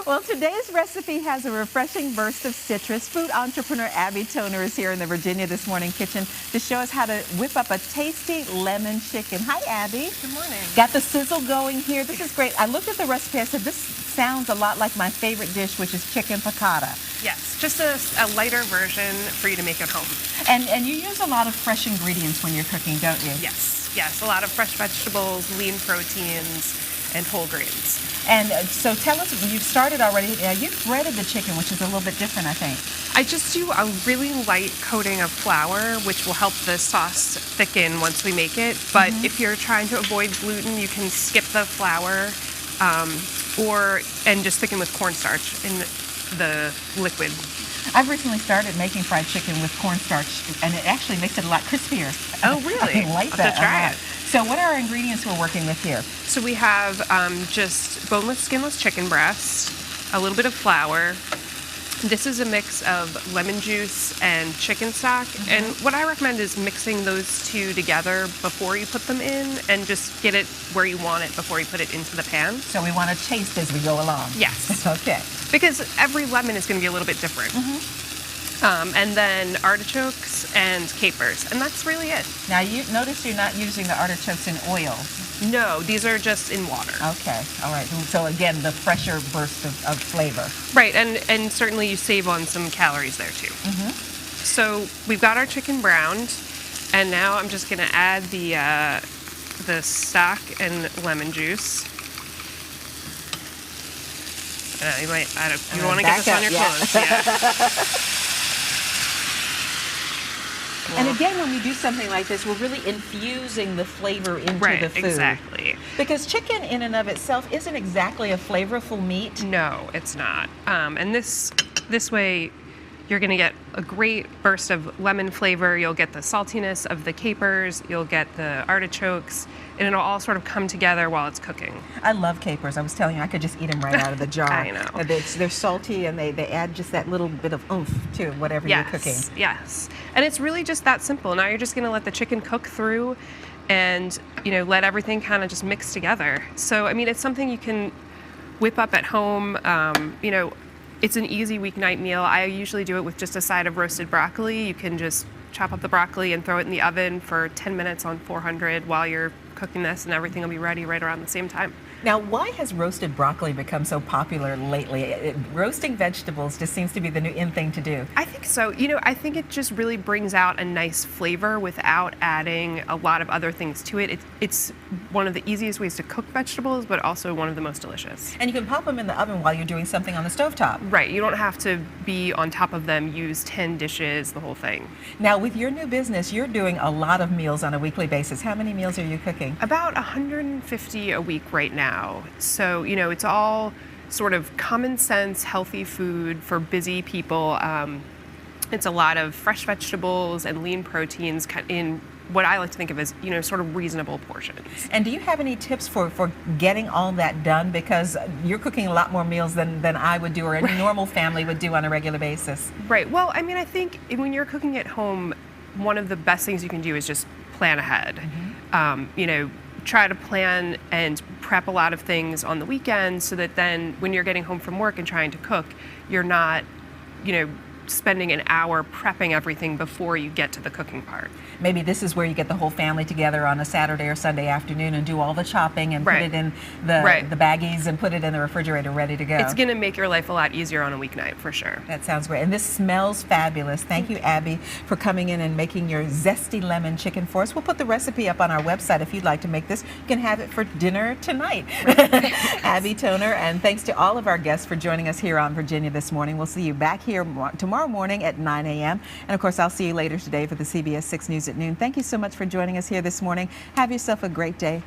Well, today's recipe has a refreshing burst of citrus. Food entrepreneur Abby Toner is here in the Virginia This Morning kitchen to show us how to whip up a tasty lemon chicken. Hi, Abby. Good morning. Got the sizzle going here. This is great. I looked at the recipe. I said, this sounds a lot like my favorite dish, which is chicken piccata. Yes, just a lighter version for you to make at home. And you use a lot of fresh ingredients when you're cooking, don't you? Yes, a lot of fresh vegetables, lean proteins, and whole grains. And so tell us, you've started already. You've breaded the chicken, which is a little bit different, I think. I just do a really light coating of flour, which will help the sauce thicken once we make it. But if you're trying to avoid gluten, you can skip the flour and just thicken with cornstarch in the liquid. I've recently started making fried chicken with cornstarch, and it actually makes it a lot crispier. Oh, really? I like I'll that. have to try it. So what are our ingredients we're working with here? So we have just boneless, skinless chicken breast, a little bit of flour. This is a mix of lemon juice and chicken stock. And what I recommend is mixing those two together before you put them in and just get it where you want it before you put it into the pan. So we want to taste as we go along. Yes. Okay. Because every lemon is going to be a little bit different. And then artichokes and capers, and that's really it. Now, you notice you're not using the artichokes in oil. No, these are just in water. Okay, all right. So again, the fresher burst of flavor. Right, and certainly you save on some calories there too. So we've got our chicken browned, and now I'm just going to add the stock and lemon juice. You might add you want to get this on your clothes. Yeah. And again, when we do something like this, we're really infusing the flavor into the food. Exactly. Because chicken in and of itself isn't exactly a flavorful meat. No, it's not. And this way, you're going to get a great burst of lemon flavor. You'll get the saltiness of the capers. You'll get the artichokes. And it'll all sort of come together while it's cooking. I love capers. I was telling you, I could just eat them right out of the jar. I know. They're salty, and they add just that little bit of oomph to whatever you're cooking. Yes. And it's really just that simple. Now you're just going to let the chicken cook through and, let everything kind of just mix together. So, I mean, it's something you can whip up at home. It's an easy weeknight meal. I usually do it with just a side of roasted broccoli. You can just chop up the broccoli and throw it in the oven for 10 minutes on 400 while you're cooking this, and everything will be ready right around the same time. Now, why has roasted broccoli become so popular lately? Roasting vegetables just seems to be the new in thing to do. I think so. I think it just really brings out a nice flavor without adding a lot of other things to it. It's one of the easiest ways to cook vegetables, but also one of the most delicious. And you can pop them in the oven while you're doing something on the stovetop. Right. You don't have to be on top of them, use 10 dishes, the whole thing. Now, with your new business, you're doing a lot of meals on a weekly basis. How many meals are you cooking? About 150 a week right now. So, it's all sort of common sense, healthy food for busy people. It's a lot of fresh vegetables and lean proteins in what I like to think of as, sort of reasonable portions. And do you have any tips for getting all that done? Because you're cooking a lot more meals than I would do or any normal family would do on a regular basis. Right. Well, I mean, I think when you're cooking at home, one of the best things you can do is just plan ahead. Try to plan and prep a lot of things on the weekend so that then when you're getting home from work and trying to cook, you're not, spending an hour prepping everything before you get to the cooking part. Maybe this is where you get the whole family together on a Saturday or Sunday afternoon and do all the chopping and put it in the baggies and put it in the refrigerator ready to go. It's going to make your life a lot easier on a weeknight, for sure. That sounds great. And this smells fabulous. Thank you, Abby, for coming in and making your zesty lemon chicken for us. We'll put the recipe up on our website if you'd like to make this. You can have it for dinner tonight. Abby Toner, and thanks to all of our guests for joining us here on Virginia This Morning. We'll see you back here tomorrow morning at 9 a.m. And of course, I'll see you later today for the CBS 6 News at noon. Thank you so much for joining us here this morning. Have yourself a great day.